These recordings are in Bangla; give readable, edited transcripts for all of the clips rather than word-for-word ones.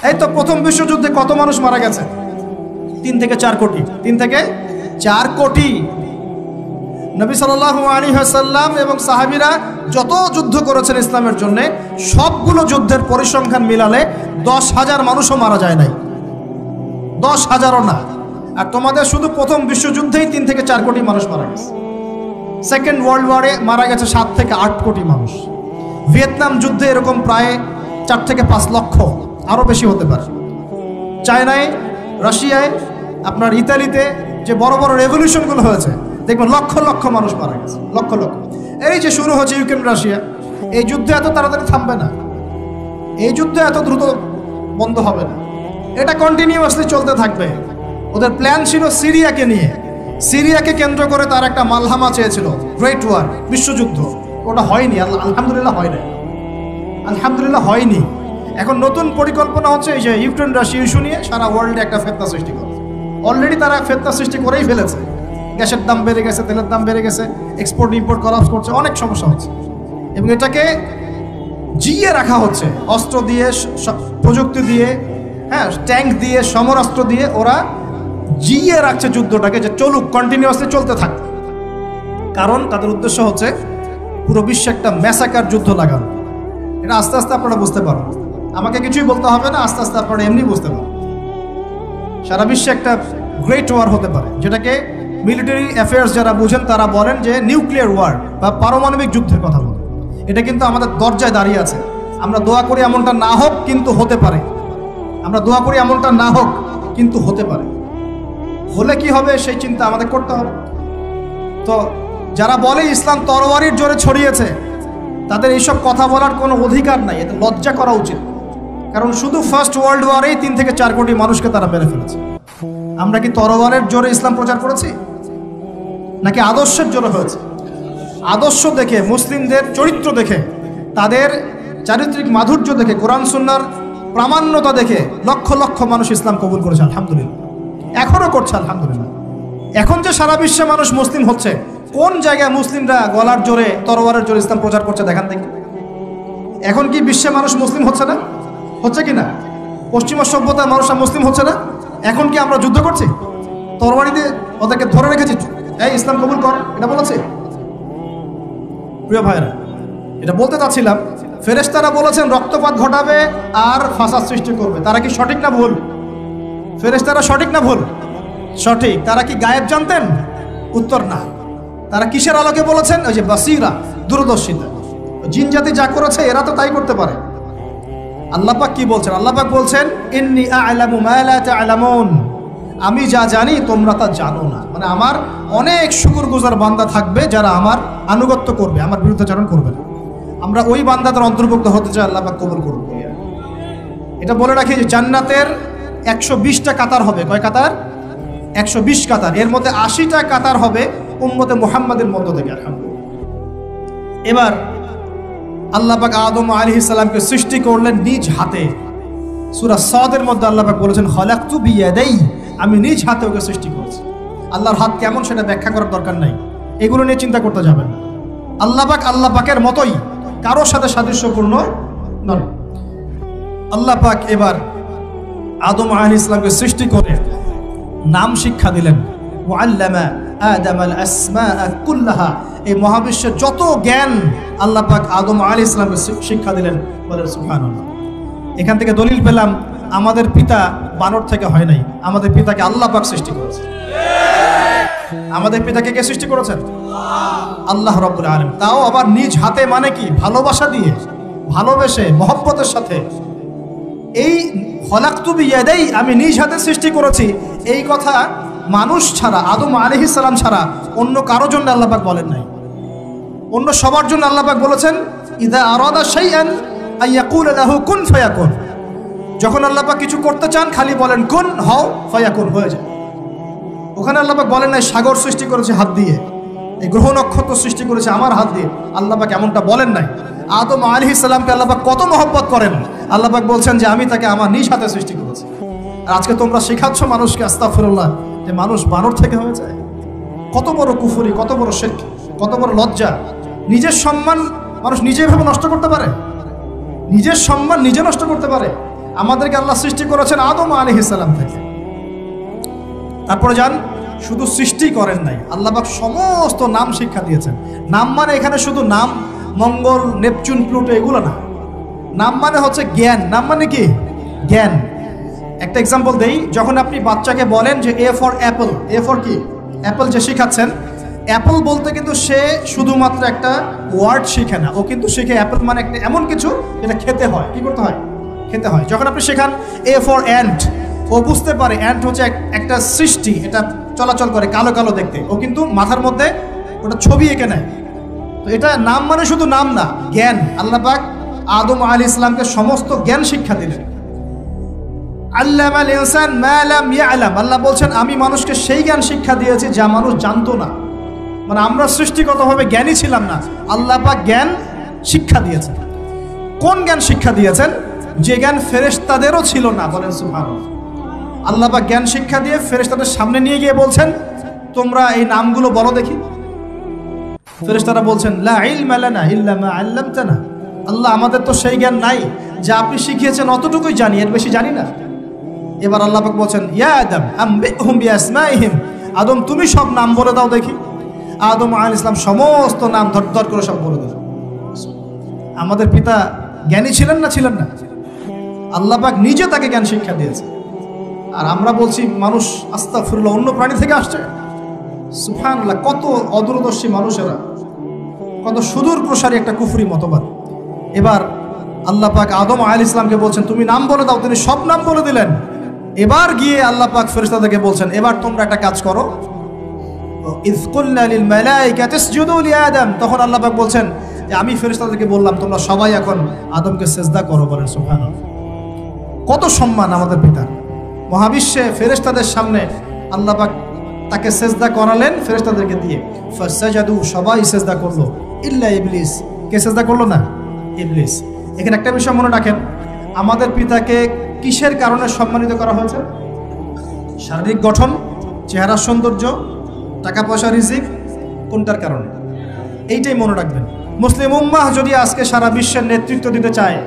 এই তো প্রথম বিশ্বযুদ্ধে কত মানুষ মারা গেছে? 3 থেকে 4 কোটি। 3 থেকে 4 কোটি। নবী সাল্লাল্লাহু আলাইহি ওয়াসাল্লাম এবং সাহাবীরা যত যুদ্ধ করেছেন ইসলামের জন্য, সবগুলো যুদ্ধের পরিসংখ্যান মিলালে 10,000 মানুষও মারা যায় নাই। 10,000ও না। আর তোমাদের শুধু প্রথম বিশ্বযুদ্ধেই 3 থেকে 4 কোটি মানুষ মারা গেছে। সেকেন্ড ওয়ার্ল্ড ওয়ারে মারা গেছে 7 থেকে 8 কোটি মানুষ। ভিয়েতনাম যুদ্ধে এরকম প্রায় 4 থেকে 5 লক্ষ, আরও বেশি হতে পারে। চায়নায়, রাশিয়ায়, আপনার ইতালিতে যে বড় বড় রেভলিউশনগুলো হয়েছে, দেখবেন লক্ষ লক্ষ মানুষ মারা গেছে, লক্ষ লক্ষ। এই যে শুরু হচ্ছে ইউক্রেন রাশিয়া, এই যুদ্ধ এত তাড়াতাড়ি থামবে না, এই যুদ্ধ এত দ্রুত বন্ধ হবে না, এটা কন্টিনিউয়াসলি চলতে থাকবে। ওদের প্ল্যান ছিল সিরিয়াকে নিয়ে, সিরিয়াকে কেন্দ্র করে তার একটা মালহামা চেয়েছিল, গ্রেট ওয়ার, বিশ্বযুদ্ধ। ওটা হয়নি, আলহামদুলিল্লাহ হয় না, আলহামদুলিল্লাহ হয়নি। এখন নতুন পরিকল্পনা হচ্ছে এই যে ইউক্রেন রাশিয়া ইস্যু নিয়ে সারা ওয়ার্ল্ডে একটা ফেতনা সৃষ্টি করে। অলরেডি তারা ফেতনা সৃষ্টি করেই ফেলেছে। গ্যাসের দাম বেড়ে গেছে, তেলের দাম বেড়ে গেছে, এক্সপোর্ট ইম্পোর্ট কলাপস করছে, অনেক সমস্যা হচ্ছে। এবং এটাকে জিয়ে রাখা হচ্ছে অস্ত্র দিয়ে, প্রযুক্তি দিয়ে, হ্যাঁ, ট্যাঙ্ক দিয়ে, সমরাস্ত্র দিয়ে ওরা জিয়ে রাখছে যুদ্ধটাকে, যে চলুক, কন্টিনিউয়াসলি চলতে থাকবে। কারণ তাদের উদ্দেশ্য হচ্ছে পুরো বিশ্বে একটা ম্যাসাকার যুদ্ধ লাগানো। এটা আস্তে আস্তে আপনারা বুঝতে পারবেন, আমাকে কিছুই বলতে হবে না, আস্তে আস্তে আপনারা এমনি বুঝতে পারবেন। সারা বিশ্বে একটা গ্রেট ওয়ার হতে পারে, যেটাকে মিলিটারি অ্যাফেয়ার্স যারা বুঝেন তারা বলেন যে নিউক্লিয়ার ওয়ার বা পারমাণবিক যুদ্ধের কথা বলেন। এটা কিন্তু আমাদের দরজায় দাঁড়িয়ে আছে। আমরা দোয়া করি এমনটা না হোক, কিন্তু হতে পারে। আমরা দোয়া করি এমনটা না হোক, কিন্তু হতে পারে। হলে কি হবে সেই চিন্তা আমাদের করতে হবে। তো যারা বলে ইসলাম তরবারির জোরে ছড়িয়েছে, তাদের এইসব কথা বলার কোনো অধিকার নাই, এতে লজ্জা করা উচিত। কারণ শুধু ফার্স্ট ওয়ার্ল্ড ওয়ারেই 3 থেকে 4 কোটি মানুষকে তারা মেরে ফেলেছে। আমরা কি তরবারের জোরে ইসলাম প্রচার করেছি, নাকি আদর্শের জোরে হয়েছে? আদর্শ দেখে, মুসলিমদের চরিত্র দেখে, তাদের চারিত্রিক মাধুর্য দেখে, কোরআন সুন্নাহর প্রামাণ্যতা দেখে লক্ষ লক্ষ মানুষ ইসলাম কবুল করেছে, আলহামদুলিল্লাহ। এখনও করছে, আলহামদুলিল্লাহ। এখন যে সারা বিশ্বে মানুষ মুসলিম হচ্ছে, কোন জায়গায় মুসলিমরা গলার জোরে, তরবারের জোরে ইসলাম প্রচার করছে দেখান দেখি। এখন কি বিশ্বে মানুষ মুসলিম হচ্ছে না? হচ্ছে কি না? পশ্চিমা সভ্যতার মানুষরা মুসলিম হচ্ছে না? এখন কি আমরা যুদ্ধ করছি? তরবারি দিয়ে ওদেরকে ধরে রেখেছি, এই ইসলাম কবুল কর, এটা বলেছে? প্রিয় ভাইরা, এটা বলতে চাচ্ছিলাম, ফেরেশতারা বলেছেন রক্তপাত ঘটাবে আর ফাসাদ সৃষ্টি করবে। তারা কি সঠিক না ভুল? ফেরেশতারা সঠিক না ভুল? সঠিক। তারা কি গায়েব জানতেন? উত্তর না। তারা কিসের আলোকে বলেছেন? ওই যে বাসিরা, দূরদর্শিতা। জিন জাতি যা করেছে এরা তো তাই করতে পারে। আল্লাহ পাক কি বলছেন? আল্লাহ পাক বলছেন ইন্নী আ'লামু মা লা তা'লামুন, আমি যা জানি তোমরা তা জানো না। মানে আমার অনেক শুকরগুজার বান্দা থাকবে যারা আমার আনুগত্য করবে, আমার বিরুদ্ধাচরণ করবে না। আমরা ওই বান্দাদের অন্তর্ভুক্ত হতে চাই, আল্লাহ পাক কবুল করুন। এটা বলে রাখি যে জান্নাতের 120টা কাতার হবে। কয় কাতার? 120 কাতার। এর মধ্যে 80টা কাতার হবে উম্মতে মুহাম্মাদের মধ্য থেকে, আলহামদুলিল্লাহ। এবার আল্লাহ পাক আদম আলাইহিস সালামকে সৃষ্টি করলেন নিজ হাতে। সূরা সাদের মধ্যে আল্লাহ পাক বলেছেন খালাকতু বিয়াদাই, আমি নিজ হাতে ওকে সৃষ্টি করেছি। আল্লাহর হাত কেমন সেটা ব্যাখ্যা করার দরকার নাই, এগুলো নিয়ে চিন্তা করতে যাবেন না। আল্লাহ পাকের মতোই, কারোর সাথে সাদৃশ্যপূর্ণ নয়। আল্লাহ পাক এবার আদম আলাইহিস সালামকে সৃষ্টি করে নাম শিক্ষা দিলেন। ওয়াল্লামা আদামাল আসমাআ কুল্লাহা, এই মহাবিশ্বের যত জ্ঞান আল্লাহ পাক আদম আলাইহিস সালামকে শিক্ষা দিলেন। বলেন সুবহানাল্লাহ। এখান থেকে দলিল পেলাম আমাদের পিতা বানর থেকে হয় নাই, আমাদের পিতাকে আল্লাহ পাক সৃষ্টি করেছে। আমাদের পিতাকে কে সৃষ্টি করেছেন? আল্লাহ রাব্বুল আলামিন। তাও আবার নিজ হাতে, মানে কি? ভালোবাসা দিয়ে, ভালোবেসে, মহব্বতের সাথে। এই খলাকতু বিয়াদাই, আমি নিজ হাতে সৃষ্টি করেছি, এই কথা মানুষ ছাড়া, আদম আলাইহিস সালাম ছাড়া অন্য কারোর জন্য আল্লাহ পাক বলেন নাই। অন্য সবার জন্য আল্লাহ পাক বলেছেন ইযা আরাদা শাইআন আইয়াকুল লাহু কুন ফায়াকুন। যখন আল্লাহ পাক কিছু করতে চান খালি বলেন কুন, হও, ফায়াকুন, হয়ে যায়। ওখানে আল্লাহ পাক বলেন নাই সাগর সৃষ্টি করেছে হাত দিয়ে, এই গ্রহ নক্ষত্র সৃষ্টি করেছে আমার হাত দিয়ে। আল্লাহ পাক এমনটা বলেন নাই। আদম আলাইহিস সালামকে আল্লাহ পাক কত মহব্বত করেন। আল্লাহ পাক বলছেন যে আমি তাকে আমার নিজ হাতে সৃষ্টি করেছি। আর আজকে তোমরা শেখাচ্ছ মানুষকে, আস্তাগফিরুল্লাহ, যে মানুষ বানর থেকে হয়ে যায়। কত বড় কুফরি, কত বড় শিরক, কত বড় লজ্জা। নিজের সম্মান মানুষ নিজে ভেবে নষ্ট করতে পারে, নিজের সম্মান নিজে নষ্ট করতে পারে। আমাদেরকে আল্লাহ সৃষ্টি করেছেন আদম আলাইহিস সালাম থেকে। তারপরে যান, শুধু সৃষ্টি করেন নাই, আল্লাহ পাক সমস্ত নাম শিক্ষা দিয়েছেন। নাম মানে এখানে শুধু নাম, মঙ্গল, নেপচুন, প্লুটো এগুলো না। নাম মানে হচ্ছে জ্ঞান। নাম মানে কি? জ্ঞান। একটা এক্সাম্পল দেই, যখন আপনি বাচ্চাকে বলেন যে A for Apple, A for কি? অ্যাপল যে শেখাচ্ছেন, অ্যাপল বলতে কিন্তু সে শুধুমাত্র একটা ওয়ার্ড শিখে না, ও কিন্তু শিখে অ্যাপল মানে একটা এমন কিছু যেটা খেতে হয়। কি করতে হয়? খেতে হয়। যখন আপনি শেখান এ ফর অ্যান্ট, ও বুঝতে পারে অ্যান্ট হচ্ছে একটা সৃষ্টি, এটা চলাচল করে, কালো কালো দেখতে, ও কিন্তু মাথার মধ্যে ওটা ছবি এঁকে নেয়। তো এটা নাম মানে শুধু নাম না, জ্ঞান। আল্লাহ পাক আদম আলাইহিস সালামকে সমস্ত জ্ঞান শিক্ষা দিলেন। আল্লামাল ইনসান মা লাম ইয়ালাম, আল্লাহ বলছেন আমি মানুষকে সেই জ্ঞান শিক্ষা দিয়েছি যা মানুষ জানতো না। মানে আমরা সৃষ্টিগতভাবে জ্ঞানী ছিলাম না, আল্লাহ পাক জ্ঞান শিক্ষা দিয়েছেন। কোন জ্ঞান শিক্ষা দিয়েছেন? যে জ্ঞান ফেরেশতাদেরও ছিল না। বলেন সুবহানাল্লাহ। আল্লাহ পাক জ্ঞান শিক্ষা দিয়ে ফেরেশতাদের সামনে নিয়ে গিয়ে বলছেন তোমরা এই নামগুলো বলো দেখি। ফেরেশতারা বলছেন লা ইলমা লানা ইল্লা মা আল্লামতানা, আল্লাহ আমাদের তো সেই জ্ঞান নাই, যা আপনি শিখিয়েছেন অতটুকুই জানি, এর বেশি জানি না। এবার আল্লাহ পাক বলছেন ইয়া আদম আম্বিহুম বিআসমাইহিম, আদম তুমি সব নাম বলে দাও দেখি। আদম আলাইহিস সালাম সমস্ত নাম ধর করে সব বলে দিলেন। আমাদের পিতা জ্ঞানী ছিলেন না? ছিলেন না। আল্লাহ পাক নিজে তাকে জ্ঞান শিক্ষা দিয়েছে। আর আমরা বলছি মানুষ আস্তাগফিরুল্লাহ অন্য প্রাণী থেকে আসছে। সুবহানাল্লাহ, কত অদূরদর্শী মানুষেরা, কত সুদূর প্রসারী একটা কুফরি মতবাদ। এবার আল্লাহ পাক আদম আলাইহিস সালামকে বলছেন তুমি নাম বলে দাও, তিনি সব নাম বলে দিলেন। এবার গিয়ে আল্লাহ পাক ফেরেশতাদেরকে বলছেন এবার তোমরা একটা কাজ করো, ইয কুলনা লিল মালাইকাতি ইসজুদু লিআদম, তখন আল্লাহ পাক বলছেন যে আমি ফেরেশতাদেরকে বললাম তোমরা সবাই এখন আদমকে সিজদা করো। বলেন সুবহানাল্লাহ। কত সম্মান আমাদের পিতার। মহাবিশ্বে ফেরেশতাদের সামনে আল্লাহ পাক তাকে সিজদা করালেন ফেরেশতাদেরকে দিয়ে। ফাসাজাদু, সবাই সিজদা করলো, ইল্লা ইবলিস। কে সিজদা করলো না? ইবলিস। এখানে একটা বিষয় মনে রাখেন, আমাদের পিতাকে কিসের কারণে সম্মানিত করা হয়েছে? শারীরিক গঠন, চেহারার সৌন্দর্য, টাকা পয়সা, রিজিক, কোনটার কারণে? এইটাই মনে রাখবেন। মুসলিম উম্মাহ যদি আজকে সারা বিশ্বের নেতৃত্ব দিতে চায়,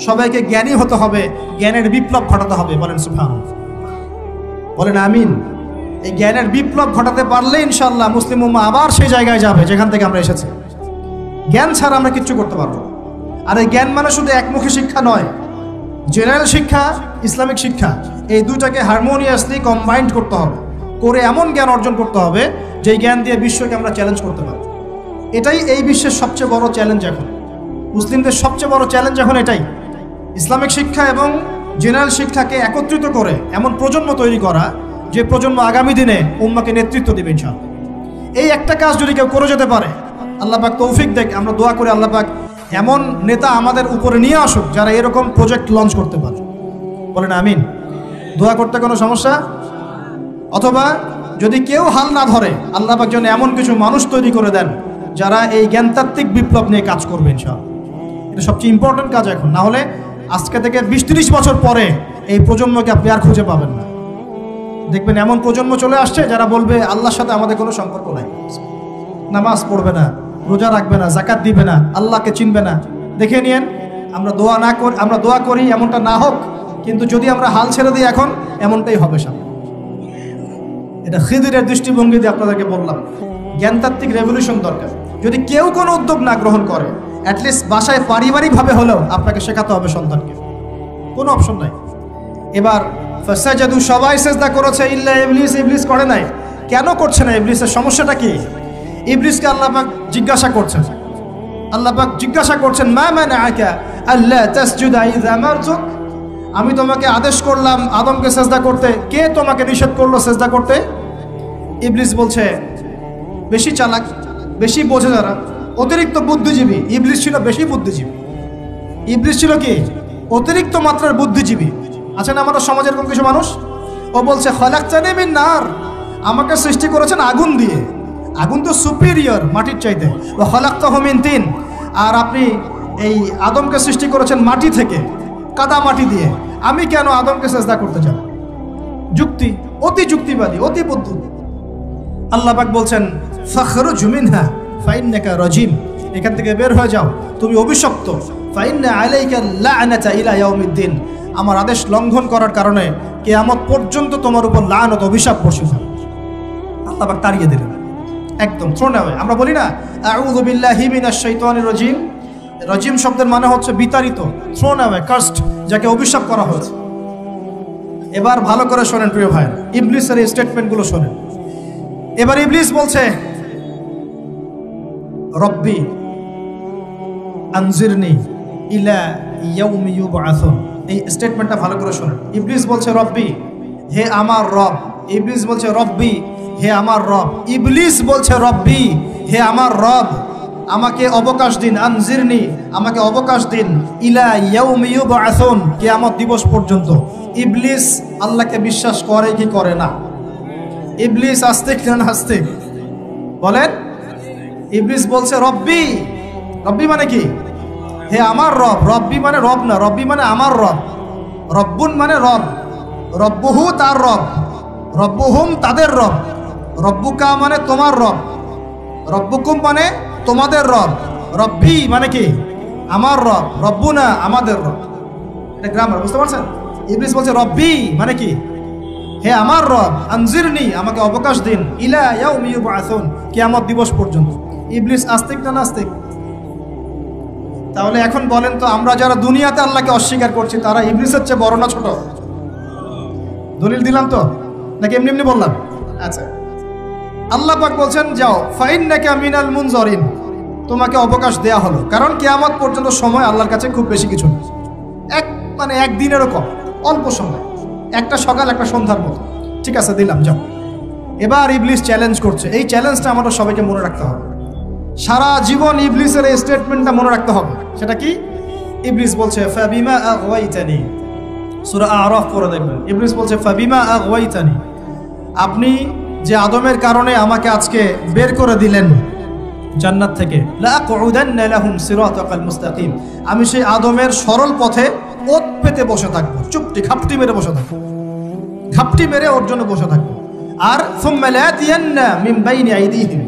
সবাইকে জ্ঞানী হতে হবে, জ্ঞানের বিপ্লব ঘটাতে হবে। বলেন সুবহানাল্লাহ, বলেন আমিন। এই জ্ঞানের বিপ্লব ঘটাতে পারলে ইনশাআল্লাহ মুসলিম উম্মাহ আবার সেই জায়গায় যাবে যেখান থেকে আমরা এসেছি। জ্ঞান ছাড়া আমরা কিচ্ছু করতে পারবো না। আর এই জ্ঞান মানে শুধু একমুখী শিক্ষা নয়, জেনারেল শিক্ষা, ইসলামিক শিক্ষা, এই দুইটাকে হারমোনিয়াসলি কম্বাইন্ড করতে হবে, করে এমন জ্ঞান অর্জন করতে হবে যেই জ্ঞান দিয়ে বিশ্বকে আমরা চ্যালেঞ্জ করতে পারব। এটাই এই বিশ্বের সবচেয়ে বড় চ্যালেঞ্জ এখন, মুসলিমদের সবচেয়ে বড় চ্যালেঞ্জ এখন এটাই, ইসলামিক শিক্ষা এবং জেনারেল শিক্ষাকে একত্রিত করে এমন প্রজন্ম তৈরি করা যে প্রজন্ম আগামী দিনে উম্মাকে নেতৃত্ব দেবে ইনশাআল্লাহ। এই একটা কাজ যদি কেউ করে যেতে পারে, আল্লাহ পাক তৌফিক দেখ, আমরা দোয়া করে আল্লাহ পাক এমন নেতা আমাদের উপরে নিয়ে আসুক যারা এরকম প্রজেক্ট লঞ্চ করতে পারে। বলেন আমিন। দোয়া করতে কোনো সমস্যা? অথবা যদি কেউ হাল না ধরে, আল্লাহ পাক যেন এমন কিছু মানুষ তৈরি করে দেন যারা এই জ্ঞানতাত্ত্বিক বিপ্লব নিয়ে কাজ করবে ইনশাআল্লাহ। এটা সবচেয়ে ইম্পর্টেন্ট কাজ এখন, না হলে আজকে থেকে 20-30 বছর পরে এই প্রজন্মকে আপনি আর খুঁজে পাবেন না। দেখবেন এমন প্রজন্ম চলে আসছে যারা বলবে আল্লাহর সাথে আমাদের কোনো সম্পর্ক নাই, নামাজ পড়বে না, রোজা রাখবে না, যাকাত দিবে না, আল্লাহকে চিনবে না। দেখে নিয়েন, আমরা দোয়া করি এমনটা না হোক, কিন্তু যদি আমরা হাল ছেড়ে দিই এখন এমনটাই হবে সামনে। এটা খিদিরের দৃষ্টিভঙ্গি দিয়ে আপনাদেরকে বললাম, জ্ঞানতাত্ত্বিক রেভলিউশন দরকার। যদি কেউ কোনো উদ্যোগ না গ্রহণ করে, অ্যাটলিস্ট বাসায় পারিবারিকভাবে হলেও আপনাকে শেখাতে হবে সন্তানকে, কোনো অপশন নাই। এবার ফাসাজাদু, সবাই সিজদা করেছে, ইল্লা ইবলিস, ইবলিস করে নাই। কেন করছে না? ইবলিসের সমস্যাটা কি? ইবলিসকে আল্লাহ পাক জিজ্ঞাসা করছেন, মা মানাআকা আল্লা তাসজুদা ইযা আমারতুক, আমি তোমাকে আদেশ করলাম আদমকে সিজদা করতে, কে তোমাকে নিষেধ করলো সিজদা করতে? ইবলিস বলছে, বেশি চালাক, বেশি বোঝে যারা, অতিরিক্ত বুদ্ধিজীবী। ইবলিস ছিল বেশি বুদ্ধিজীবী। ইবলিস ছিল কি? অতিরিক্ত মাত্রার বুদ্ধিজীবী। আছে না আমাদের সমাজের এরকম কিছু মানুষ? ও বলছে খলাকতানি মিন নার, আমাকে সৃষ্টি করেছেন আগুন দিয়ে, আগুন তো সুপিরিয়র মাটির চাইতে। ও খলাকতাহু মিন তিন, আর আপনি এই আদমকে সৃষ্টি করেছেন মাটি থেকে, কাদা মাটি দিয়ে, আমি কেন আদমকে সিজদা করতে যাব? যুক্তি, অতি যুক্তিবাদী, অতি বুদ্ধি। আল্লাহ পাক বলছেন ফাখরুজ মিনহা ফাইন্নাকা রাজিম, এখান থেকে বের হয়ে যাও, তুমি অভিশপ্ত। ফাইন্না আলাইকা লা'নাতা ইলা ইয়াউমিদ্দিন, আমার আদেশ লঙ্ঘন করার কারণে কিয়ামত পর্যন্ত তোমার উপর লানত অভিশাপ বর্ষিত হবে। আল্লাহ পাক তাড়িয়ে দিলেন, একদম থ্রোন অ্যাওয়ে। আমরা বলি না আউযু বিল্লাহি মিনাশ শাইতানির রাজিম, রাজিম শব্দের মানে হচ্ছে বিতাড়িত, থ্রোন অ্যাওয়ে, কার্সড, যাকে অভিশাপ করা হয়েছে। এবার ভালো করে শোনেন প্রিয় ভাই, ইবলিসের এই স্টেটমেন্টগুলো শোনেন। এবার ইবলিস বলছে রব্বি আনজিরনি ইলা ইয়াউমি ইউবআসুন। এই স্টেটমেন্টটা ভালো করে শোনেন। ইবলিস বলছে রব্বি, হে আমার রব। ইবলিস বলছে রব্বি, হে আমার রব। ইবলিস বলছে রব্বি, হে আমার রব, আমাকে অবকাশ দিন, আনজিরনি, আমাকে অবকাশ দিন, ইলা ইয়াউমি ইউবআসুন, কিয়ামত দিবস পর্যন্ত। ইবলিস আল্লাহকে বিশ্বাস করে কি করে না? ইবলিস আস্তিক না নাস্তিক বলেন? ইবলিস বলছে রব্বি। রব্বি মানে কি? হে আমার রব। রব্বি মানে রব না, রব্বি মানে আমার রব। রব্বুন মানে রব, রব্বুহু তার রব, রব্বুহুম তাদের রব, রব্বুকা মানে তোমার রব, রব্বুকুম মানে তোমাদের রব, রব্বি মানে কি? আমার রব, রব্বুনা আমাদের রব। এটা গ্রামার, বুঝতে পারছেন? ইবলিস বলছে রব্বি মানে কি? হে আমার রব, আনজিরনি, আমাকে অবকাশ দিন, ইলা ইয়াউমি ইউবআসুন, কিয়ামত দিবস পর্যন্ত। ইবলিস আস্তিক না নাস্তিক? তাহলে এখন বলেন তো, আমরা যারা দুনিয়াতে আল্লাহকে অস্বীকার করছি তারা ইবলিসের চেয়ে বড় না ছোট? দলিল দিলাম তো, নাকি এমনি এমনি বললাম? আচ্ছা, আল্লাহ পাক বলছেন যাও, ফাইন্নাকা মিনাল মুনজারিন, তোমাকে অবকাশ দেয়া হলো, কারণ কিয়ামত পর্যন্ত সময় আল্লাহর কাছে খুব বেশি কিছু নেই। একদিনেরও কম, অল্প সময়, একটা সকাল একটা সন্ধ্যার মতো। ঠিক আছে, দিলাম, যাও। এবার ইবলিস চ্যালেঞ্জ করছে। এই চ্যালেঞ্জটা আমাদের সবাইকে মনে রাখতে হবে, সারা জীবন ইবলিসের এই স্টেটমেন্টটা মনে রাখতে হবে। সেটা কি? ইবলিস বলছে ফাবিমা আগওয়াইতানি, সূরা আরাফ পড়ে দেখবেন। ইবলিস বলছে ফাবিমা আগওয়াইতানি, আপনি যে আদমের কারণে আমাকে আজকে বের করে দিলেন জান্নাত থেকে, লাআকুদান্না লাহুম সিরাতাকাল মুস্তাকিম, আমি সেই আদমের সরল পথে ওত পেতে বসে থাকবো, চুপটি ঘাপটি মেরে বসে থাকবো, ঘাপটি মেরে ওর জন্য বসে থাকবো। আর সুম্মা লাতিয়ান্না মিন বাইনি আইদিহিম,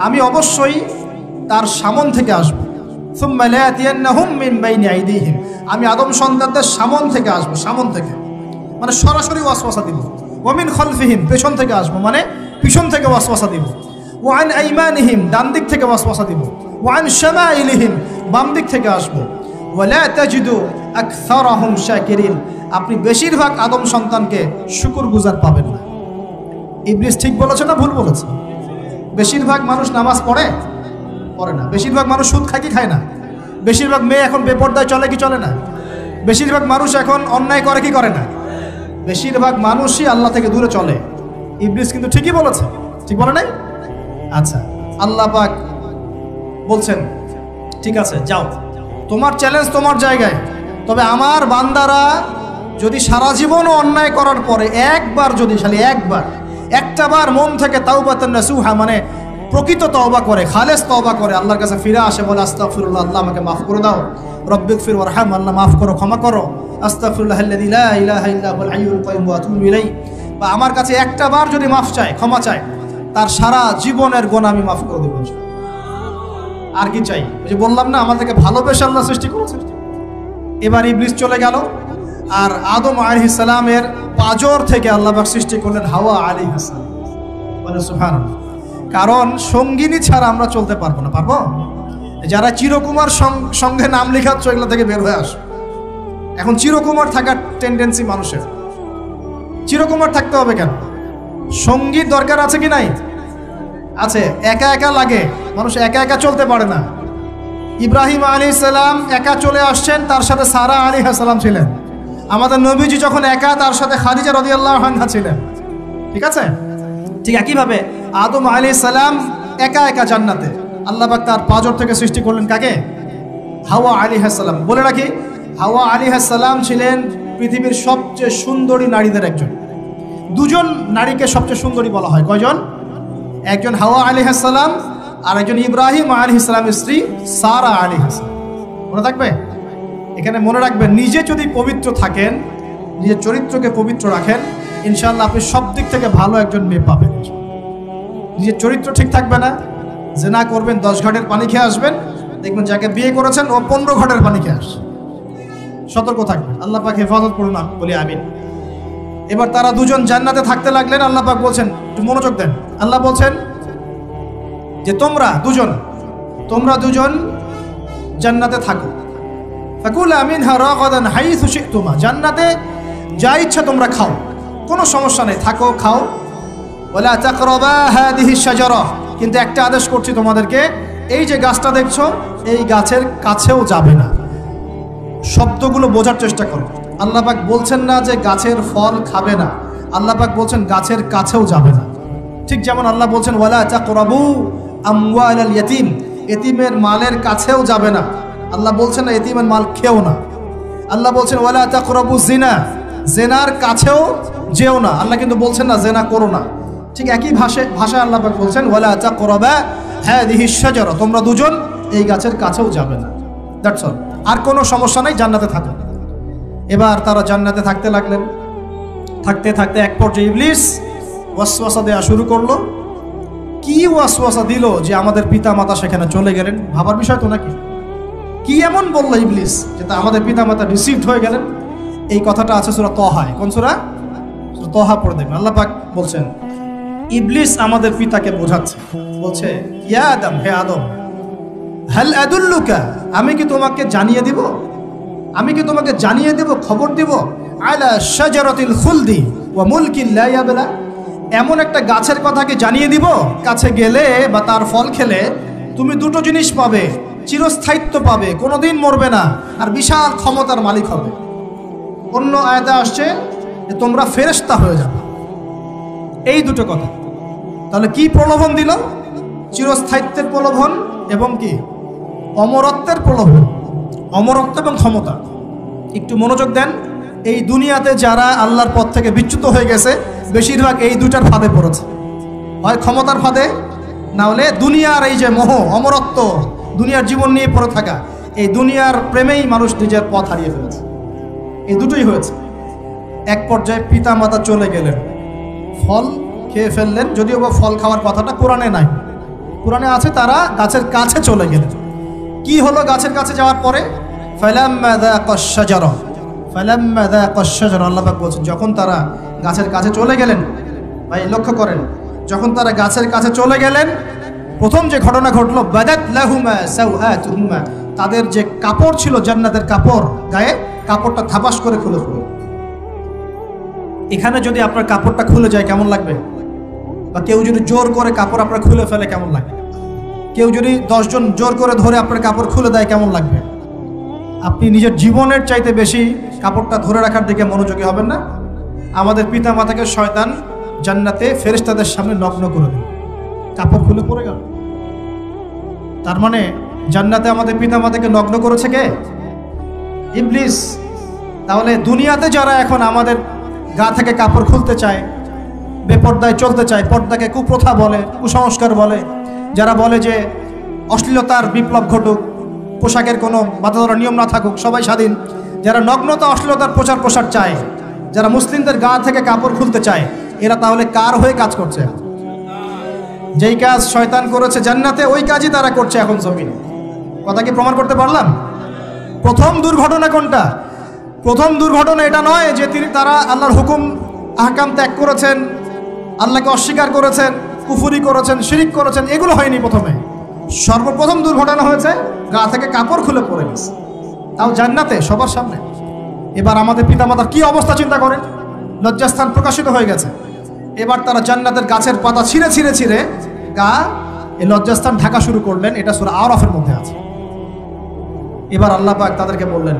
আমি অবশ্যই তার সামন থেকে আসবো। সুম্মা লাতিয়ান্নাহুম মিন বাইনি আইদিহিম, আমি আদম সন্তানদের সামন থেকে আসবো, সামন থেকে মানে সরাসরি ওয়াসওয়াসা দিব। ওয়া মিন খালফিহিম, পেছন থেকে আসবো মানে পিছন থেকে ওয়াসওয়াসা দিব। ওয়া আন আইমানিহিম, ডান দিক থেকে ওয়াসওয়াসা দিব। ওয়া আন শামাইলিহিম, বাম দিক থেকে আসবো। ওয়া লা তাজিদু আকসারাহুম শাকিরিন, আপনি বেশিরভাগ আদম সন্তানকে শুকরগুজার পাবেন না। ইবলিস ঠিক বলেছে না ভুল বলেছে? বেশিরভাগ মানুষ নামাজ পড়ে না, বেশিরভাগ মানুষ সুদ খায় কি খায় না, বেশিরভাগ মেয়ে এখন বেপরদায় চলে কি চলে না, বেশিরভাগ মানুষ এখন অন্যায় করে কি করে না, বেশিরভাগ মানুষই আল্লাহ থেকে দূরে চলে। ইবলিস কিন্তু ঠিকই বলেছে, ঠিক বলে নাই? আচ্ছা, আল্লাহ পাক বলছেন ঠিক আছে যাও, তোমার চ্যালেঞ্জ তোমার জায়গায়, তবে আমার বান্দারা যদি সারা জীবনও অন্যায় করার পরে একবার, যদি খালি একটা বার মন থেকে তাওবাতান নাসুহা মানে প্রকৃত তওবা করে, খালেস তওবা করে, আল্লাহর কাছে ফিরে আসে, বলে আস্তাগফিরুল্লাহ, আল্লাহ আমাকে মাফ করে দাও, রব্বিগফির ওয়ারহাম, আল্লাহ মাফ করো, ক্ষমা করো, আস্তাগফিরুল্লাহাল্লাযী লা ইলাহা ইল্লা হুয়াল হাইয়ুল কাইয়্যুম ওয়া আতুবু ইলাইহি, বা আমার কাছে একটা বার যদি মাফ চায়, ক্ষমা চায়, তার সারা জীবনের গুনাহ আমি মাফ করে দেব। আর কি চাই? ওই যে বললাম না, আমাদেরকে ভালোবেসে আল্লাহ সৃষ্টি করেছেন। এবার ইবলিস চলে গেল, আর আদম আলাইহিস সালামের পাঁজর থেকে আল্লাহ পাক সৃষ্টি করলেন হাওয়া আলাইহিস সালাম। বলে সুবহানাল্লাহ। কারণ সঙ্গিনী ছাড়া আমরা চলতে পারবো না। পারবো? যারা চিরকুমার সঙ্গে নাম লেখাচ্ছ, এগুলো থেকে বের হয়ে আস। এখন চিরকুমার থাকার টেন্ডেন্সি মানুষের, চিরকুমার থাকতে হবে কেন? সঙ্গীর দরকার আছে কি নাই? আছে। একা একা লাগে, মানুষ একা একা চলতে পারে না। ইব্রাহিম আলাইহিস সালাম একা চলে আসছেন, তার সাথে সারা আলাইহিস সালাম ছিলেন। আমাদের নবীজি যখন একা, তার সাথে খাদিজা রাদিয়াল্লাহু আনহা ছিলেন। ঠিক আছে? ঠিক একইভাবে আদম আলাইহিস সালাম একা একা জান্নাতে, আল্লাহ পাক তার পাঁজর থেকে সৃষ্টি করলেন কাকে? হাওয়া আলাইহিস সালাম। বলে রাখি, হাওয়া আলাইহিস সালাম ছিলেন পৃথিবীর সবচেয়ে সুন্দরী নারীদের একজন। দুজন নারীকে সবচেয়ে সুন্দরী বলা হয়। কয়জন? একজন হাওয়া আলাইহিস সালাম, আর একজন ইব্রাহিম আলাইহিস সালামের স্ত্রী সারা আলাইহিস সালাম। মনে থাকবে? এখানে মনে রাখবেন, নিজে যদি পবিত্র থাকেন, নিজের চরিত্রকে পবিত্র রাখেন, ইনশাআল্লাহ আপনি সব দিক থেকে ভালো একজন মেয়ে পাবেন। নিজের চরিত্র ঠিক থাকবে না, জিনা করবেন, 10 ঘাটের পানি খেয়ে আসবেন, দেখবেন যাকে বিয়ে করেছেন ও 15 ঘাটের পানি খেয়ে আসে। সতর্ক থাকবেন। আল্লাহ পাক হেফাজত করুন, বলি আমিন। এবার তারা দুজন জান্নাতে থাকতে লাগলেন। আল্লাহ পাক বলছেন, একটু মনোযোগ দেন, আল্লাহ বলছেন যে তোমরা দুজন জান্নাতে থাকো। ফাকুলা মিনহা রাগাদান হাইসু শি'তুমা, জান্নাতে যা ইচ্ছা তোমরা খাও, কোনো সমস্যা নেই, থাকো খাও। ওয়ালা তাকরাবা হাদিহি শাজারা, কিন্তু একটা আদেশ করছি তোমাদেরকে, এই যে গাছটা দেখছো এই গাছের কাছেও যাবে না। শব্দগুলো বোঝার চেষ্টা করো। আল্লাহ পাক বলছেন না যে গাছের ফল খাবে না, আল্লাহ পাক বলছেন গাছের কাছেও যাবে না। ঠিক যেমন আল্লাহ বলছেন ওয়ালা তাকরাবু আমওয়ালাল ইয়াতীম, এতিমের মালের কাছেও যাবে না। আল্লাহ বলছেন না এতিমের মাল খেও না। আল্লাহ বলছেন ওয়ালা তাকরাবু জিনা, জেনার কাছেও যেও না। আল্লাহ কিন্তু বলছেন না জেনা করো না। ঠিক একই ভাষায় আল্লাহ পাক বলছেন ওয়ালা তাকরাবা হাদিহি শাজারা, তোমরা দুজন এই গাছের কাছেও যাবে না। দ্যাটস অল, আর কোনো সমস্যা নাই, জান্নাতে থাকো। এবার তারা জান্নাতে থাকতে লাগলেন। থাকতে থাকতে এক পর্যায়ে ইবলিস ওয়াসওয়াসা দেওয়া শুরু করলো। কি ওয়াসওয়াসা দিল যে আমাদের পিতা মাতা সেখানে চলে গেলেন? ভাবার বিষয় তো নাকি? কি এমন বললো ইবলিস যে তা আমাদের পিতা মাতা রিসিভড হয়ে গেলেন? এই কথাটা আছে সূরা তাহায়। কোন সূরা? সূরা তাহা পড়ে দেখবেন। আল্লাহ পাক বলছেন ইবলিস আমাদের পিতাকে বোঝাচ্ছে, বলছে ইয়া আদম, হে আদম, হাল আদুল্লুকা, আমি কি তোমাকে জানিয়ে দিব, খবর দিব, আলা শাজারাতিল খুলদি ওয়া মুলকিন লা ইয়াবলা, এমন একটা গাছের কথা কি জানিয়ে দিব, কাছে গেলে বা তার ফল খেলে তুমি দুটো জিনিস পাবে, চিরস্থায়িত্ব পাবে, কোনোদিন মরবে না, আর বিশাল ক্ষমতার মালিক হবে। অন্য আয়াতে আসছে যে তোমরা ফেরেশতা হয়ে যাবে। এই দুটো কথা। তাহলে কি প্রলোভন দিল? চিরস্থায়িত্বের প্রলোভন এবং কি অমরত্বের প্রলোভন, অমরত্ব এবং ক্ষমতা। একটু মনোযোগ দেন, এই দুনিয়াতে যারা আল্লাহর পথ থেকে বিচ্যুত হয়ে গেছে বেশিরভাগ এই দুটার ফাঁদে পড়েছে, হয় ক্ষমতার ফাঁদে, না হলে দুনিয়ার এই যে মোহ, অমরত্ব, দুনিয়ার জীবন নিয়ে পড়ে থাকা, এই দুনিয়ার প্রেমেই মানুষ নিজের পথ হারিয়ে ফেলেছে। এই দুটোই হয়েছে। এক পর্যায়ে পিতা মাতা চলে গেলেন, ফল খেয়ে ফেললেন, যদিও বা ফল খাওয়ার কথাটা কোরআনে নাই, কোরআনে আছে তারা গাছের কাছে চলে গেলেন। কি হলো গাছের কাছে যাওয়ার পরে? ফালাম্মা যাকাশ শাজারা, আল্লাহ পাক বলছেন যখন তারা গাছের কাছে চলে গেলেন, ভাই লক্ষ্য করেন, যখন তারা গাছের কাছে চলে গেলেন প্রথম যে ঘটনা ঘটলো, বাদাত লাহুমা সাওআতুহুমা, তাদের যে কাপড় ছিল জান্নাতের কাপড়, গায়ে কাপড়টা থাপাস করে খুলে পড়ল। এখানে যদি আপনার কাপড়টা খুলে যায় কেমন লাগবে? বা কেউ যদি জোর করে কাপড় আপনার খুলে ফেলে কেমন লাগবে? কেউ যদি 10 জন জোর করে ধরে আপনার কাপড় খুলে দেয় কেমন লাগবে? আপনি নিজের জীবনের চাইতে বেশি কাপড়টা ধরে রাখার দিকে মনোযোগী হবেন না? আমাদের পিতা মাতাকে শয়তান জান্নাতে ফেরেশতাদের সামনে নগ্ন করে দিল, কাপড় খুলে পড়ে গেল। তার মানে জান্নাতে আমাদের পিতা মাতাকে নগ্ন করেছে কে? ইবলিস। তাহলে দুনিয়াতে যারা এখন আমাদের গা থেকে কাপড় খুলতে চায়, বেপর্দায় চলতে চায়, পর্দাকে কুপ্রথা বলে, কুসংস্কার বলে, যারা বলে যে অশ্লীলতার বিপ্লব ঘটুক, পোশাকের কোনো বাধা ধরা নিয়ম না থাকুক, সবাই স্বাধীন, যারা নগ্নতা অশ্লীলতার প্রচার প্রসার চায়, যারা মুসলিমদের গা থেকে কাপড় খুলতে চায়, এরা তাহলে কার হয়ে কাজ করছে? যেই কাজ শয়তান করেছে জান্নাতে ওই কাজই তারা করছে এখন জমিনে। কথা কি প্রমাণ করতে পারলাম? প্রথম দুর্ঘটনা কোনটা? প্রথম দুর্ঘটনা এটা নয় যে তারা আল্লাহর হুকুম আহকাম ত্যাগ করেছেন, আল্লাহকে অস্বীকার করেছেন, কুফরি করেছেন, শিরিক করেছেন, এগুলো হয়নি। প্রথমে সর্বপ্রথম দুর্ঘটনা হয়েছে গা থেকে কাপড় খুলে পড়ে গেছে, তাও জান্নাতে সবার সামনে। এবার আমাদের পিতামাতার কি অবস্থা চিন্তা করেন, লজ্জাস্থান প্রকাশিত হয়ে গেছে। এবার তারা জান্নাতের গাছের পাতা ছিঁড়ে ছিঁড়ে ছিঁড়ে গা এই লজ্জাস্থান ঢাকা শুরু করলেন। এটা সূরা আরাফের মধ্যে আছে। এবার আল্লাহ পাক তাদেরকে বললেন,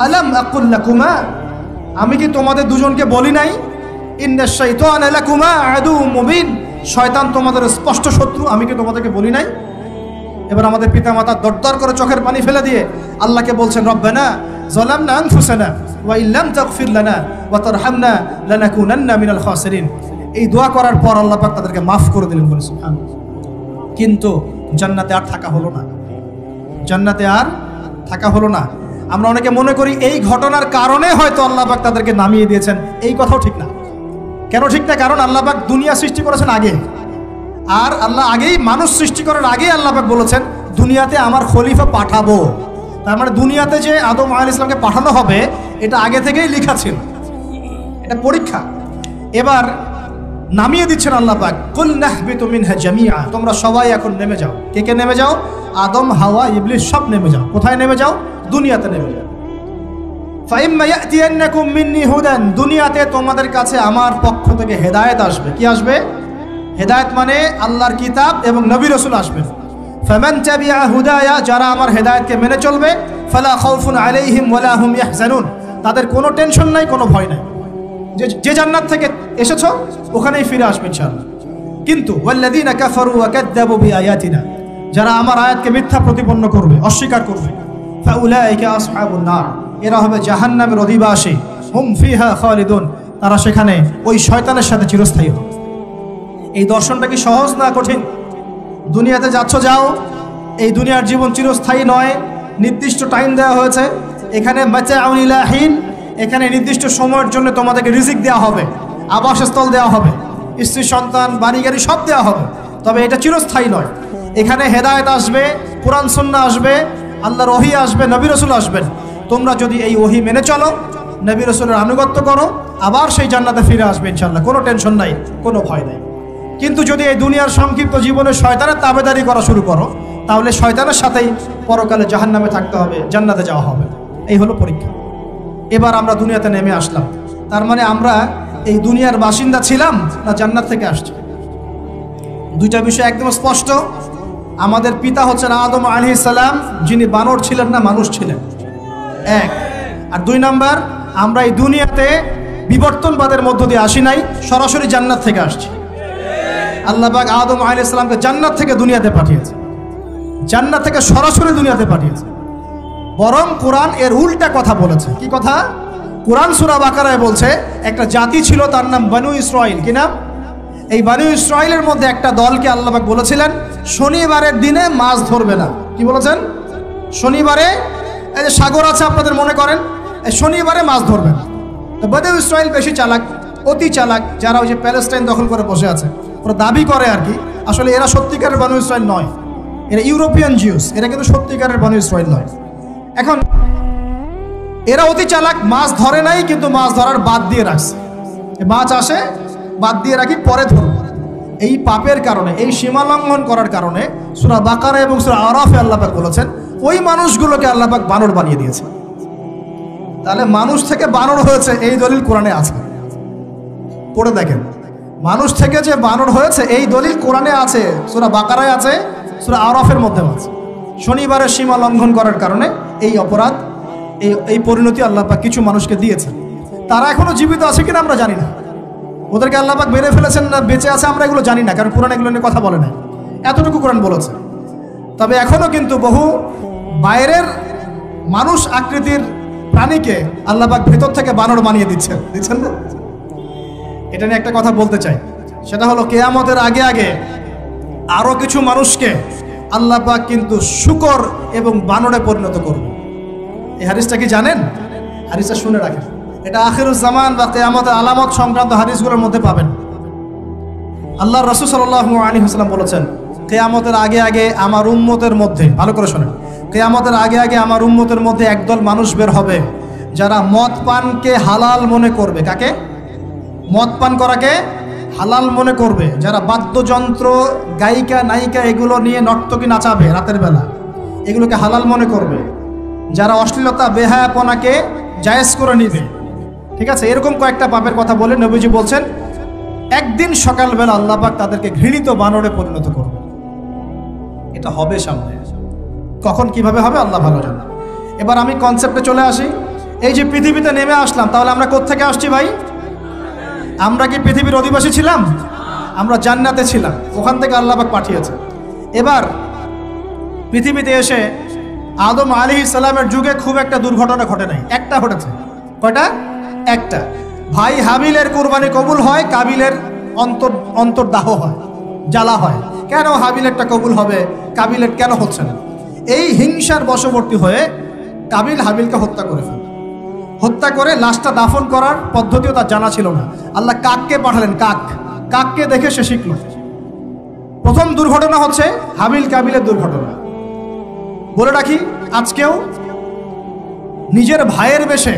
আলাম আকুল লাকুমা, আমি কি তোমাদের দুজনকে বলি নাই, ইন্নাশ শাইতানা লাকুমা আদুউম মুবিন, শয়তান তোমাদের স্পষ্ট শত্রু, আমি কি তোমাদেরকে বলি নাই? এবার আমাদের পিতামাতা দরদর করে চোখের পানি ফেলে দিয়ে আল্লাহকে বলছেন, রব্বানা যালামনা আনফুসানা ওয়া ইল্লাম তাগফির লানা ওয়া তারহামনা লানাকুনান্না মিনাল খাসিরিন। এই দোয়া করার পর আল্লাহ পাক তাদেরকে মাফ করে দিলেন, বলে সুবহানাল্লাহ। কিন্তু জান্নাতে আর থাকা হলো না, জান্নাতে আর থাকা হলো না। আমরা অনেকে মনে করি এই ঘটনার কারণে হয়তো আল্লাহ পাক তাদেরকে নামিয়ে দিয়েছেন, এই কথাও ঠিক না। কেন ঠিক না? কারণ আল্লাহ পাক দুনিয়া সৃষ্টি করেছেন আগে, আর আল্লাহ আগেই মানুষ সৃষ্টি করার আগেই আল্লাহ পাক বলেছেন দুনিয়াতে আমার খলিফা পাঠাবো। তার মানে দুনিয়াতে যে আদম আলাইহিস সালামকে পাঠানো হবে এটা আগে থেকেই লেখা ছিল, এটা পরীক্ষা। এবার নামিয়ে দিচ্ছেন আল্লাহ পাক, কুল নাহবিতু মিনহা জামিআ, তোমরা সবাই এখন নেমে যাও। কে কে নেমে যাও? আদম, হাওয়া, ইবলিস সব নেমে যাও। কোথায় নেমে যাও? দুনিয়াতে নেমে যাও। ফাইম্মা ইয়াতিয়ান্নাকুম মিন্নি হুদান, দুনিয়াতে তোমাদের কাছে আমার পক্ষ থেকে হেদায়েত আসবে। কি আসবে? হেদায়েত মানে আল্লাহর কিতাব এবং নবী রাসূল আসবেন। ফামান তাবিআ হুদায়া, যারা আমার হেদায়েতকে মেনে চলবে, ফালা খাউফুন আলাইহিম ওয়ালা হুম ইয়াহজানুন, তাদের কোনো টেনশন নাই, কোনো ভয় নাই। যে জান্নাত থেকে এসেছো ওখানেই ফিরে আসবে ইনশাআল্লাহ। কিন্তু ওয়াল্লাযীনা কাফারু ওয়া কাযযাবু বিআয়াতিনা, যারা আমার আয়াতকে মিথ্যা প্রতিপন্ন করবে, অস্বীকার করবে, ফাউলাইকা আসহাবুন নার, এরা হবে জাহান্নামের অধিবাসী। হুম ফিহা খালিদুন, তারা সেখানে ওই শয়তানের সাথে চিরস্থায়ী হবে। এই দর্শনটা কি সহজ না কঠিন? দুনিয়াতে যাচ্ছ যাও, এই দুনিয়ার জীবন চিরস্থায়ী নয়, নির্দিষ্ট টাইম দেওয়া হয়েছে। এখানে মাতাউন ইলাহিন, এখানে নির্দিষ্ট সময়ের জন্য তোমাদেরকে রিজিক দেওয়া হবে, আবাসস্থল দেওয়া হবে, স্ত্রী সন্তান, বাড়ি গাড়ি সব দেওয়া হবে। তবে এটা চিরস্থায়ী নয়। এখানে হেদায়েত আসবে, কোরআন সুন্নাহ আসবে, আল্লাহর ওহী আসবে, নবী রাসূল আসবেন। তোমরা যদি এই ওহী মেনে চলো, নবী রাসূলের আনুগত্য করো, আবার সেই জান্নাতে ফিরে আসবে ইনশাআল্লাহ, কোনো টেনশন নাই, কোনো ভয় নাই। কিন্তু যদি এই দুনিয়ার সংক্ষিপ্ত জীবনে শয়তানের তাবেদারি করা শুরু করো, তাহলে শয়তানের সাথেই পরকালে জাহান্নামে থাকতে হবে, জান্নাতে যাওয়া হবে। এই হলো পরীক্ষা। এবার আমরা দুনিয়াতে নেমে আসলাম, তার মানে আমরা এই দুনিয়ার বাসিন্দা ছিলাম না জান্নাত থেকে আসছি? দুইটা বিষয় একদম স্পষ্ট। আমাদের পিতা হচ্ছেন আদম আলাইহিস সালাম, যিনি বানর ছিলেন না, মানুষ ছিলেন, এক। আর দুই নাম্বার, আমরা এই দুনিয়াতে বিবর্তনবাদের মধ্য দিয়ে আসি নাই, সরাসরি জান্নাত থেকে আসছি। আল্লাহ পাক আদম আলাইহিস সালামকে জান্নাত থেকে দুনিয়াতে পাঠিয়েছে, জান্নাত থেকে সরাসরি দুনিয়াতে পাঠিয়েছে। বরং কোরআন এর উল্টা কথা বলেছে। কি কথা? কোরআন সূরা বাকারায় বলছে একটা জাতি ছিল, তার নাম বনু ইসরাইল। কি নাম? এই বনু ইসরাইলের মধ্যে একটা দলকে আল্লাহ পাক বলেছিলেন শনিবারের দিনে মাছ ধরবে না। কি বলেছেন? শনিবারে, এই যে সাগর আছে আপনাদের মনে করেন, এই শনিবারে মাছ ধরবে না। তো বনু ইসরাইল বেশি চালাক, অতি চালাক, যারা ওই যে প্যালেস্টাইন দখল করে বসে আছে, ওরা দাবি করে আর কি, আসলে এরা সত্যিকারের বনু ইসরাইল নয়, এরা ইউরোপিয়ান জিউস, এরা কিন্তু সত্যিকারের বনু ইসরাইল নয়। এখন এরা অতি চালাক, মাছ ধরে নাই, কিন্তু মাছ ধরার বাদ দিয়ে রাখছে। মাছ আসে, বাদ দিয়ে রাখি, পরে ধরব। এই পাপের কারণে, এই সীমা লঙ্ঘন করার কারণে সূরা বাকারা এবং সূরা আরাফে আল্লাহ পাক বলেছেন ওই মানুষগুলোকে আল্লাহ পাক বানর বানিয়ে দিয়েছে। তাহলে মানুষ থেকে বানর হয়েছে এই দলিল কোরআনে আছে, পড়ে দেখেন। মানুষ থেকে যে বানর হয়েছে এই দলিল কোরআনে আছে, সূরা বাকারায় আছে, সূরা আরাফের মধ্যে আছে। শনিবারের সীমা লঙ্ঘন করার কারণে এই অপরাধ, এই পরিণতি আল্লাহ পাক কিছু মানুষকে দিয়েছেন। তারা এখনো জীবিত আছে কিনা আমরা জানি না, ওদেরকে আল্লাহ পাক মেরে ফেলেছেন না বেঁচে আছে আমরা এগুলো জানি না, কারণ কোরআন এগুলো নিয়ে কথা বলে না। এতটুকু কোরআন বলেছে। তবে এখনো কিন্তু বহু বাইরের মানুষ আকৃতির প্রাণীকে আল্লাহ পাক ভেতর থেকে বানর বানিয়ে দিচ্ছেন না? এটা নিয়ে একটা কথা বলতে চাই, সেটা হলো কিয়ামতের আগে আগে আরো কিছু মানুষকে আল্লাহ পাক কিন্তু শূকর এবং বানরে পরিণত করবে। এই হাদিসটা কি জানেন? হাদিসটা শুনে রাখেন, এটা আখিরুজ জামান বা কিয়ামতের আলামত সংক্রান্ত হাদিসগুলোর মধ্যে পাবেন। আল্লাহর রাসূল সাল্লাল্লাহু আলাইহি ওয়াসাল্লাম বলেছেন কিয়ামতের আগে আগে আমার উম্মতের মধ্যে, ভালো করে শোনেন, কিয়ামতের আগে আগে আমার উম্মতের মধ্যে একদল মানুষ বের হবে যারা মদ পানকে হালাল মনে করবে। কাকে? মদ পান করাকে হালাল মনে করবে। যারা বাদ্যযন্ত্র, গায়িকা, নায়িকা এগুলো নিয়ে নর্তকী নাচাবে রাতের বেলা, এগুলোকে হালাল মনে করবে। যারা অশ্লীলতা, বেহায়াপনাকে জায়েজ করে নিবে, ঠিক আছে, এরকম কয়েকটা পাপের কথা বলে নবীজি বলছেন একদিন সকালবেলা আল্লাহ পাক তাদেরকে ঘৃণিত বানরে পরিণত করবে। এটা হবে সামনে, কখন কিভাবে হবে আল্লাহ ভালো জানে। এবার আমি কনসেপ্টে চলে আসি। এই যে পৃথিবীতে নেমে আসলাম, তাহলে আমরা কোত্থেকে আসছি ভাই? আমরা কি পৃথিবীর অধিবাসী ছিলাম? আমরা জান্নাতে ছিলাম, ওখান থেকে আল্লাহ পাক পাঠিয়েছে। এবার পৃথিবীতে এসে আদম আলাইহিস সালামের যুগে খুব একটা দুর্ঘটনা ঘটে নাই, একটা ঘটেছে। কয়টা? একটা। ভাই হাবিলের কুরবানি কবুল হয়, কাবিলের অন্তর্দাহ হয়, জ্বালা হয়। কেন হাবিলেরটা কবুল হবে, কাবিলের কেন হচ্ছে না? এই হিংসার বশবর্তী হয়ে কাবিল হাবিলকে হত্যা করে ফেলে। হত্যা করে লাশটা দাফন করার পদ্ধতিও তার জানা ছিল না। আল্লাহ কাককে পাঠালেন, কাককে দেখে সে শিখল। প্রথম দুর্ঘটনা হচ্ছে হাবিল কাবিলের দুর্ঘটনা। বলে রাখি, আজকেও নিজের ভাইয়ের বেশে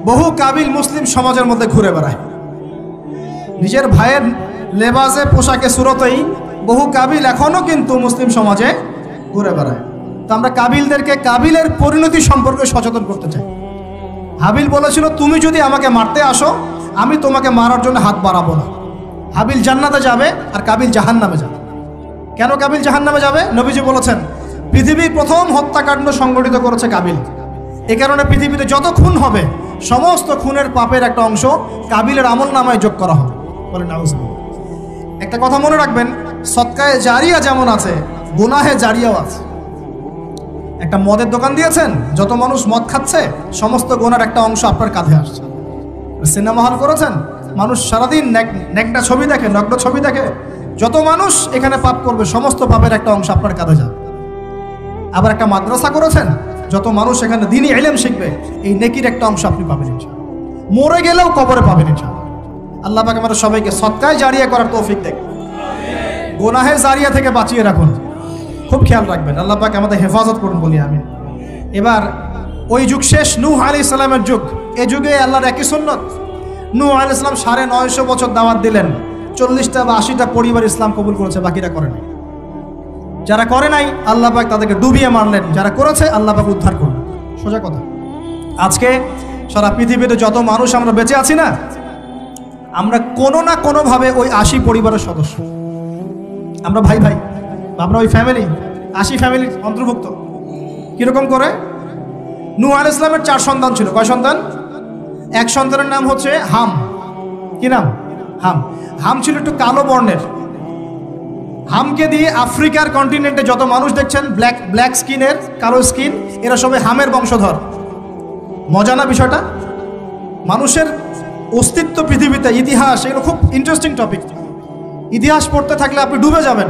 বহু কাবিল মুসলিম সমাজের মধ্যে ঘুরে বেড়ায়। নিজের ভাইয়ের লেবাসে পোশাকে সুরতেই বহু কাবিল এখনও কিন্তু মুসলিম সমাজে ঘুরে বেড়ায়। তো আমরা কাবিলদেরকে কাবিলের পরিণতি সম্পর্কে সচেতন করতে চাই। হাবিল বলেছিল, তুমি যদি আমাকে মারতে আসো, আমি তোমাকে মারার জন্য হাত বাড়াবো না। হাবিল জান্নাতে যাবে আর কাবিল জাহান্নামে যাবে। কেন কাবিল জাহান্নামে যাবে? নবীজি বলেছেন, পৃথিবীর প্রথম হত্যাকাণ্ড সংগঠিত করেছে কাবিল। এ কারণে পৃথিবীতে যত খুন হবে, সমস্ত খুনের পাপের একটা অংশ কাবিলের আমল নামায় যোগ করা হবে। বলে নাউজুবিল্লাহ। একটা কথা মনে রাখবেন, সদকায়ে জারিয়া যেমন আছে, গুনাহে জারিয়াও আছে। একটা মদের দোকান দিয়েছেন, যত মানুষ মদ খাচ্ছে, সমস্ত গুনার একটা অংশ আপনার কাঁধে আসছে। সিনেমা হল করেছেন, মানুষ সারাদিন নেকড়া ছবি দেখে, নগ্ন ছবি দেখে, যত মানুষ এখানে পাপ করবে, সমস্ত পাপের একটা অংশ আপনার কাঁধে যাবে। আবার একটা মাদ্রাসা করেছেন, যত মানুষ এখানে দ্বীনি ইলম শিখবে, এই নেকির একটা অংশ আপনি পাবেন ইনশাআল্লাহ। মরে গেলেও কবরে পাবেন ইনশাআল্লাহ। আল্লাহ পাক আমাদের সবাইকে সদকায়ে জারিয়া করার তৌফিক দেন, গুনাহে জারিয়া থেকে বাঁচিয়ে রাখুন। খুব খেয়াল রাখবেন, আল্লাহ পাক আমাদের হেফাজত করুন বলি আমিন। এবার ওই যুগ শেষ, নূহ আলাইহিস সালামের যুগ। এই যুগে আল্লাহর একই সুন্নত। নূহ আলাইহিস সালাম 950 বছর দাওয়াত দিলেন, 40টা বা 80টা পরিবার ইসলাম কবুল করেছে, বাকিরা করে নাই। যারা করে নাই আল্লাহ পাক তাদেরকে ডুবিয়ে মারলেন, যারা করেছে আল্লাহ পাক উদ্ধার করলেন। সোজা কথা। আজকে সারা পৃথিবীতে যত মানুষ আমরা বেঁচে আছি না, আমরা কোনো না কোনোভাবে ওই 80 পরিবারের সদস্য। আমরা ভাই ভাই, আমরা ওই ফ্যামিলি, 80 ফ্যামিলির অন্তর্ভুক্ত। কীরকম করে? নূহ আলাইহিস সালামের 4 সন্তান ছিল। কয় সন্তান? এক সন্তানের নাম হচ্ছে হাম। কি নাম? হাম। হাম ছিল একটু কালো বর্ণের। হামকে দিয়ে আফ্রিকার কন্টিনেন্টে যত মানুষ দেখছেন, ব্ল্যাক স্কিনের, কালো স্কিন, এরা সবাই হামের বংশধর। মজা না বিষয়টা? মানুষের অস্তিত্ব পৃথিবীতে, ইতিহাস, এগুলো খুব ইন্টারেস্টিং টপিক। ইতিহাস পড়তে থাকলে আপনি ডুবে যাবেন।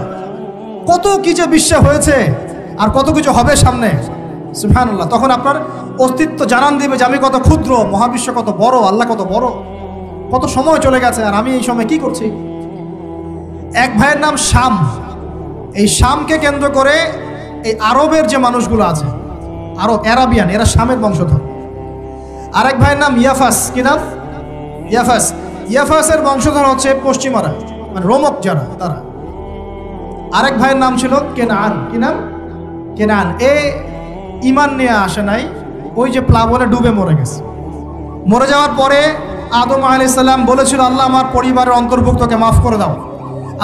কত কি যে বিশ্বে হয়েছে আর কত কিছু হবে সামনে, সুবহানাল্লাহ। তখন আপনার অস্তিত্ব জানান দিবে যে আমি কত ক্ষুদ্র, মহাবিশ্ব কত বড়, আল্লাহ কত বড়, কত সময় চলে গেছে আর আমি এই সময় কি করছি। এক ভাইয়ের নাম শাম। এই শামকে কেন্দ্র করে এই আরবের যে মানুষগুলো আছে, আরব, অ্যারাবিয়ান, এরা শামের বংশধর। আরেক ভাইয়ের নাম ইয়াফাস। কি নাম? ইয়াফাস। ইয়াফাসের বংশধর হচ্ছে পশ্চিমারা, মানে রোমক যারা, তারা। আরেক ভাইয়ের নাম ছিল কেনান। কি নাম? কেনান। এ ইমান নিয়ে আসে নাই, ওই যে প্লাবনে ডুবে মরে গেছে। মরে যাওয়ার পরে আদম আলাইহিস সালাম বলেছিল, আল্লাহ আমার পরিবারের অন্তর্ভুক্তকে মাফ করে দাও।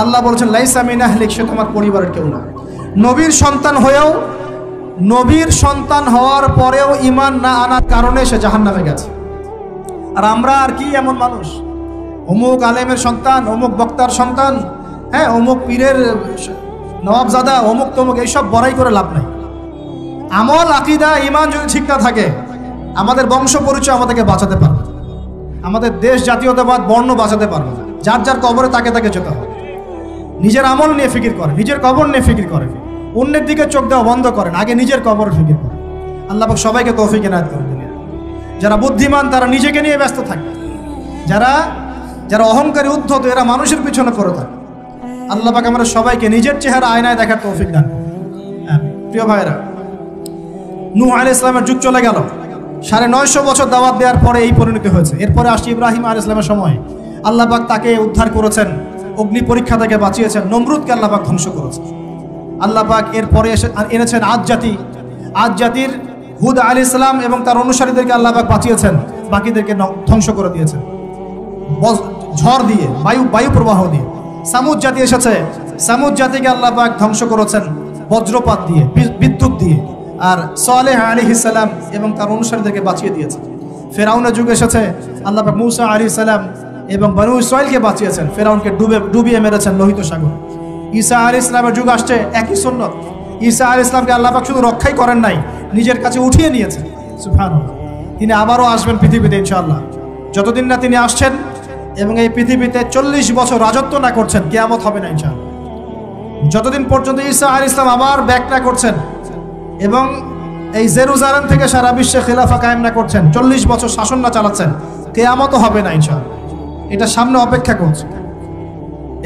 আল্লাহ বলেছেন, লাইসা মিন আহলিক, সে তোমার পরিবারের কেউ না। নবীর সন্তান হয়েও, নবীর সন্তান হওয়ার পরেও ইমান না আনার কারণে সে জাহান্নামে গেছে। আর আমরা আর কি এমন মানুষ, অমুক আলেমের সন্তান, অমুক বক্তার সন্তান, হ্যাঁ, অমুক পীরের নবাবজাদা, অমুক তমুক, এইসব বড়াই করে লাভ নাই। আমল, আকীদা, ঈমান যদি ঠিক না থাকে, আমাদের বংশ পরিচয় আমাদেরকে বাঁচাতে পারবে, আমাদের দেশ, জাতীয়তাবাদ, বর্ণ বাঁচাতে পারবে না। যার যার কবরে তাকে তাকে যেতে হবে। নিজের আমল নিয়ে ফিকির করে, নিজের কবর নিয়ে ফিকির করে, অন্যের দিকে চোখ দেওয়া বন্ধ করেন, আগে নিজের কবর ফিকির করেন। আল্লাহ পাক সবাইকে তৌফিক এনায়েত করেন। যারা বুদ্ধিমান তারা নিজেকে নিয়ে ব্যস্ত থাকে, যারা অহংকারী, উদ্ধত, এরা মানুষের পিছনে পড়ে থাকে। আল্লাহ পাক আমরা সবাইকে নিজের চেহারা আয়নায় দেখার তৌফিক দান। প্রিয় ভাইরা, নূহ আলাইহিস সালামের যুগ চলে গেল, 950 বছর দাওয়াত দেওয়ার পরে এই পরিণতি হয়েছে। এরপরে আসছে ইব্রাহিম আলাইহিস সালামের সময়। আল্লাহ পাক তাকে উদ্ধার করেছেন, অগ্নি পরীক্ষা থেকে বাঁচিয়েছেন, নমরুদকে আল্লাহ পাক ধ্বংস করেছেন। আল্লাহ পাক এরপরে এনেছেন আদ জাতি। আদ জাতির হুদ আলাইহিস সালাম এবং তার অনুসারীদেরকে আল্লাহ পাক বাঁচিয়েছেন, বাকিদেরকে ধ্বংস করে দিয়েছেন ঝড় দিয়ে, বায়ু প্রবাহ দিয়ে। সামুদ জাতি এসেছে, সামুদ জাতিকে আল্লাহ পাক ধ্বংস করেছেন বজ্রপাত দিয়ে, বিদ্যুৎ দিয়ে। আর সালেহ আলাইহিস সালাম এবং তার অনুসারীদেরকে বাঁচিয়ে দিয়েছেন। ফেরাউনের যুগ এসেছে, আল্লাহ পাক মূসা আলাইহিস সালাম এবং বনু ইসরাইলকে বাঁচিয়েছেন, ফেরাউনকে ডুবিয়ে মেরেছেন লোহিত সাগর। ঈসা আলাইহিস সালামের যুগ আসছে, একই সুন্নত। ঈসা আলাইহিস সালামকে আল্লাহ পাক শুধু রক্ষাই করেন নাই, নিজের কাছে উঠিয়ে নিয়েছেন। সুবহানাল্লাহ। তিনি আবারও আসবেন পৃথিবীতে ইনশাআল্লাহ। যতদিন না তিনি আসছেন এবং এই পৃথিবীতে 40 বছর রাজত্ব না করছেন, কিয়ামত হবে না ইনশাআল্লাহ। যতদিন পর্যন্ত ঈসা আলাইহিস সালাম আবার ব্যাক না করছেন এবং এই জেরুজালেম থেকে সারা বিশ্বে খিলাফা কায়েম না করছেন, 40 বছর শাসন না চালাচ্ছেন, কিয়ামতও হবে না ইনশাআল্লাহ। এটা সামনে অপেক্ষা করছে।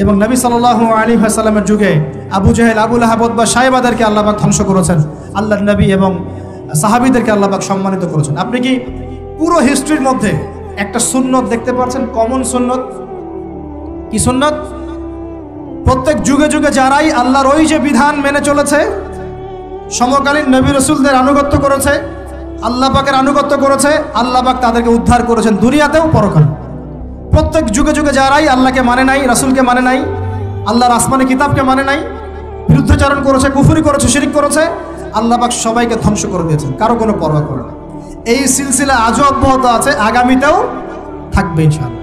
এবং নবী সাল্লাল্লাহু আলাইহি ওয়াসাল্লামের যুগে আবু জাহেল, আবু লাহাব বা সাহেবাদেরকে আল্লাহ পাক ধ্বংস করেছেন। আল্লাহর নবী এবং সাহাবীদেরকে আল্লাহ পাক সম্মানিত করেছেন। আপনি কি পুরো হিস্ট্রির মধ্যে একটা সুন্নত দেখতে পাচ্ছেন, কমন সুন্নত? কি সুন্নত? প্রত্যেক যুগে যুগে যারাই আল্লাহর ওই যে বিধান মেনে চলেছে, সমকালীন নবী রাসূলদের আনুগত্য করেছে, আল্লাহ পাকের আনুগত্য করেছে, আল্লাহ পাক তাদেরকে উদ্ধার করেছেন দুনিয়াতেও পরকালে। প্রত্যেক যুগে যুগে যারাই আল্লাহকে মানে নাই, রাসূলকে মানে নাই, আল্লাহর আসমানি কিতাবকে মানে নাই, বিরুদ্ধাচরণ করেছে, কুফরি করেছে, শিরক করেছে, আল্লাহ পাক সবাইকে ধ্বংস করে দিয়েছেন, কারো কোনো পরোয়া করে না। এই সিলসিলা আজও অব্যাহত আছে, আগামীতেও থাকবে ইনশাআল্লাহ।